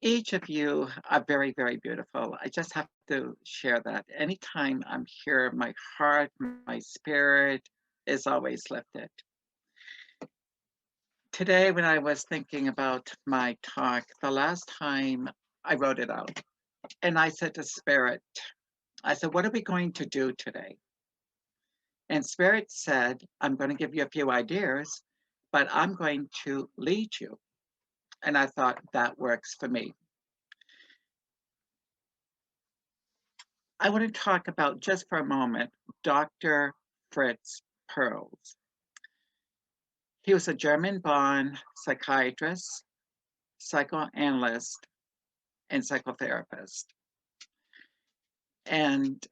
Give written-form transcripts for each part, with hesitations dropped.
Each of you are very, very beautiful. I just have to share that. Anytime I'm here, my heart, my spirit is always lifted. Today, when I was thinking about my talk, the last time I wrote it out, and I said to Spirit, I said, what are we going to do today? And Spirit said, I'm going to give you a few ideas, but I'm going to lead you. And I thought that works for me. I want to talk about just for a moment Dr. Fritz Perls. He was a German-born psychiatrist, psychoanalyst, and psychotherapist. And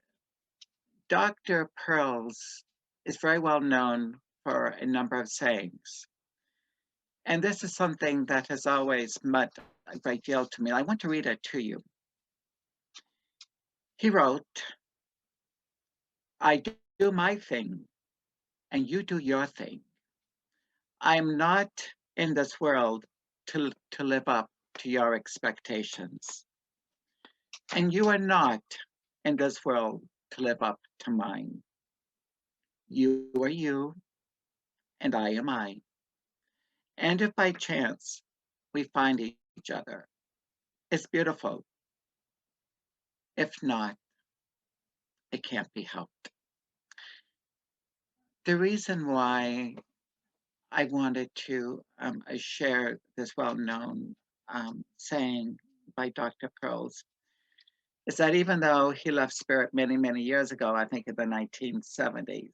Dr. Perls is very well known for a number of sayings. And this is something that has always meant a great deal to me. I want to read it to you. He wrote, I do my thing, and you do your thing. I'm not in this world to live up to your expectations. And you are not in this world to live up to mine. You are you, and I am I. And if by chance we find each other, it's beautiful. If not, it can't be helped. The reason why I wanted to share this well-known saying by Dr. Pearls is that even though he left Spirit many, many years ago, I think in the 1970s,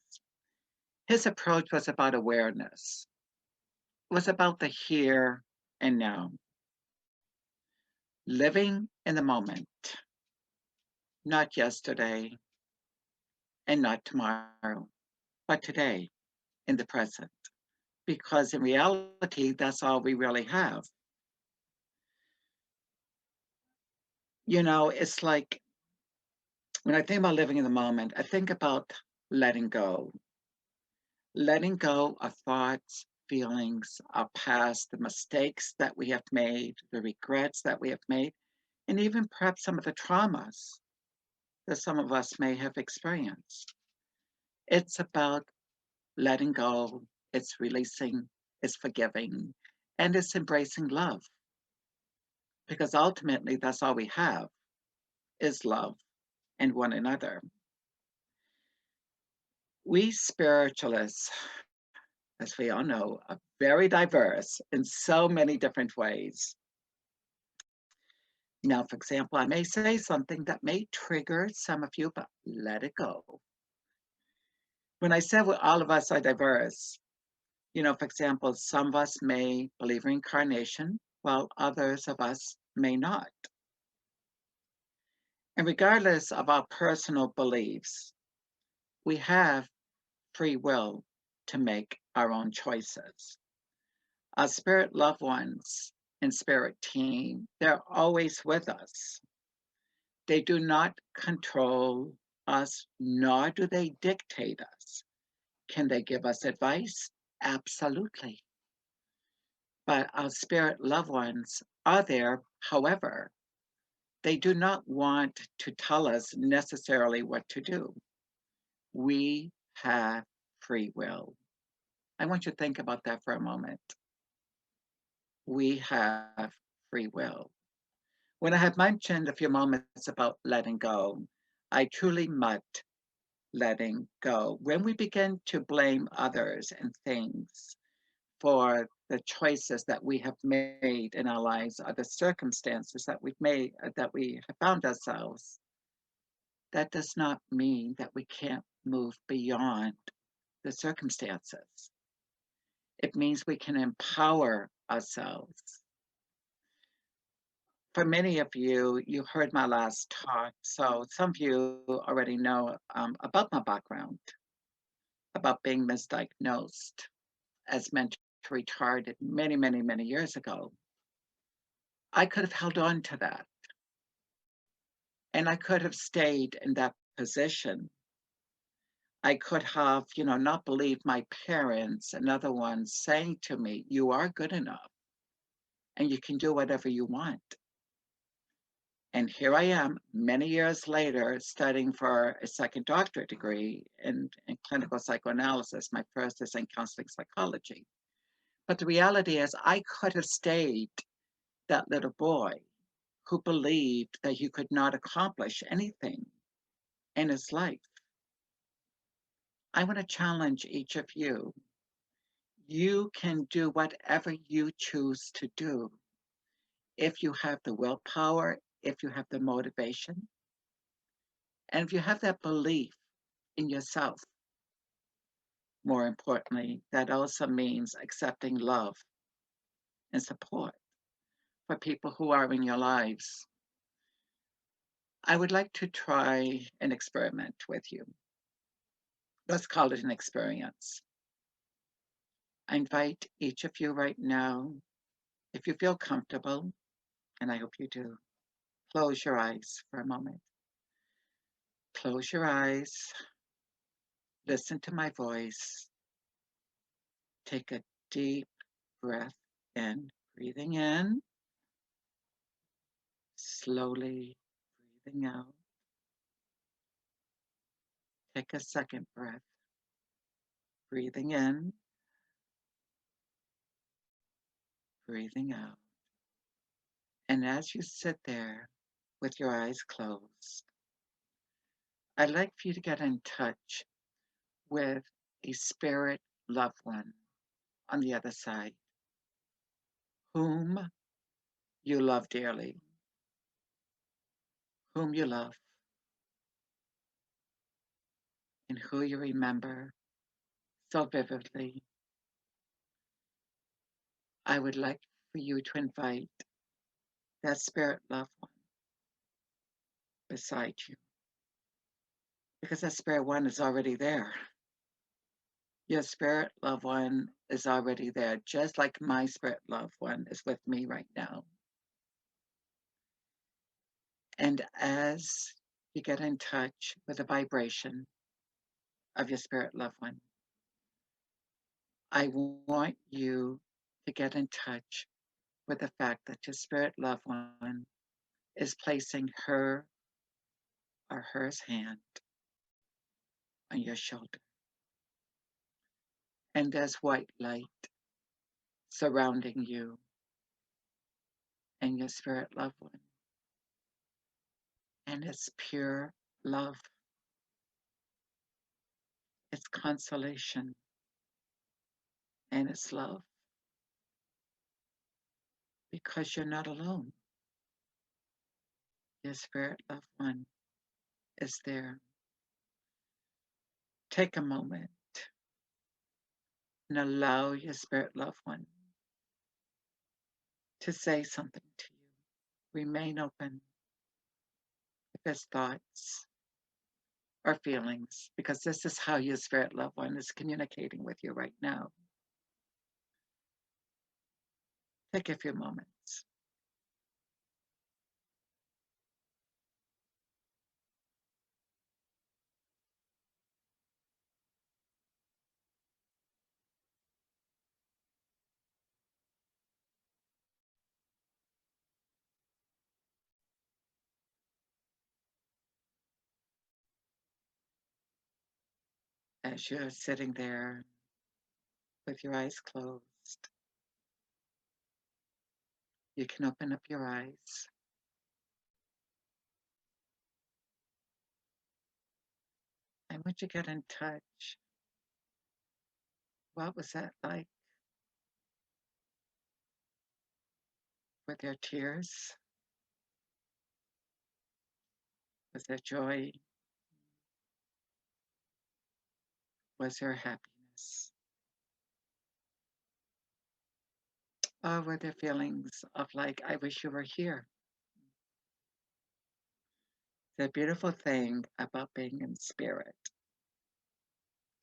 his approach was about awareness. It was about the here and now, living in the moment, not yesterday and not tomorrow, but today in the present. Because in reality, that's all we really have. You know, it's like when I think about living in the moment, I think about letting go. Letting go of thoughts, feelings, our past, the mistakes that we have made, the regrets that we have made, and even perhaps some of the traumas that some of us may have experienced. It's about letting go, it's releasing, it's forgiving, and it's embracing love. Because ultimately, that's all we have is love and one another. We spiritualists, as we all know, are very diverse in so many different ways. Now, for example, I may say something that may trigger some of you, but let it go. When I said all of us are diverse, you know, for example, some of us may believe in reincarnation, while others of us may not. And regardless of our personal beliefs, we have free will to make our own choices. Our spirit loved ones and spirit team, they're always with us. They do not control us, nor do they dictate us. Can they give us advice? Absolutely. But our spirit loved ones are there. However, they do not want to tell us necessarily what to do. We have free will. I want you to think about that for a moment. We have free will. When I had mentioned a few moments about letting go, I truly meant letting go. When we begin to blame others and things for the choices that we have made in our lives or the circumstances that we've made, that we have found ourselves, that does not mean that we can't move beyond the circumstances. It means we can empower ourselves. For many of you, you heard my last talk, so some of you already know about my background, about being misdiagnosed as mentally retarded many, many, many years ago. I could have held on to that, and I could have stayed in that position. I could have, you know, not believed my parents and other ones saying to me, you are good enough, and you can do whatever you want. And here I am, many years later, studying for a second doctorate degree in clinical psychoanalysis. My first is in counseling psychology. But the reality is, I could have stayed that little boy who believed that he could not accomplish anything in his life. I want to challenge each of you. You can do whatever you choose to do if you have the willpower, if you have the motivation, and if you have that belief in yourself. More importantly, that also means accepting love and support for people who are in your lives. I would like to try an experiment with you. Let's call it an experience. I invite each of you right now, if you feel comfortable, and I hope you do, close your eyes for a moment. Close your eyes, listen to my voice, take a deep breath in, breathing in, slowly breathing out. Take a second breath, breathing in, breathing out. And as you sit there with your eyes closed, I'd like for you to get in touch with a spirit loved one on the other side, whom you love dearly, whom you love, and who you remember so vividly. I would like for you to invite that spirit loved one beside you, because that spirit one is already there. Your spirit loved one is already there, just like my spirit loved one is with me right now. And as you get in touch with the vibration of your spirit loved one, I want you to get in touch with the fact that your spirit loved one is placing her or hers hand on your shoulder. And there's white light surrounding you and your spirit loved one. And it's pure love, it's consolation, and it's love because you're not alone. Your spirit loved one is there. Take a moment and allow your spirit loved one to say something to you. Remain open if it's thoughts or feelings, because this is how your spirit loved one is communicating with you right now. Take a few moments. As you're sitting there with your eyes closed, you can open up your eyes. I want you to get in touch. What was that like? Were there tears? Was there joy? Was there happiness? Or were there feelings of like, I wish you were here? The beautiful thing about being in spirit,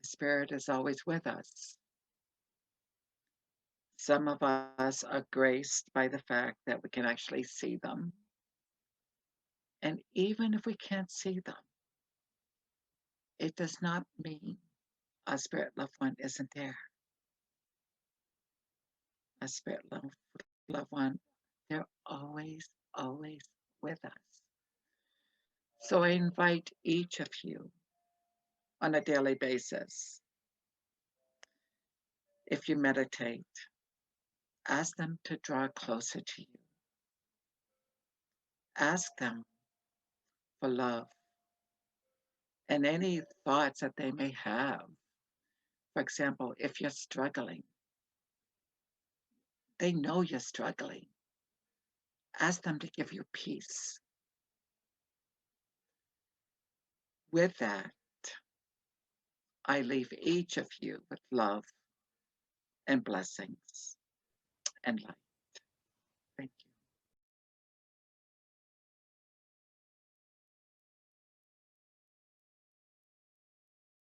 spirit is always with us. Some of us are graced by the fact that we can actually see them. And even if we can't see them, it does not mean our spirit loved one isn't there. Our spirit loved one, they're always, always, with us. So I invite each of you on a daily basis, if you meditate, ask them to draw closer to you. Ask them for love and any thoughts that they may have. For example, if you're struggling, they know you're struggling. Ask them to give you peace. With that, I leave each of you with love and blessings and light.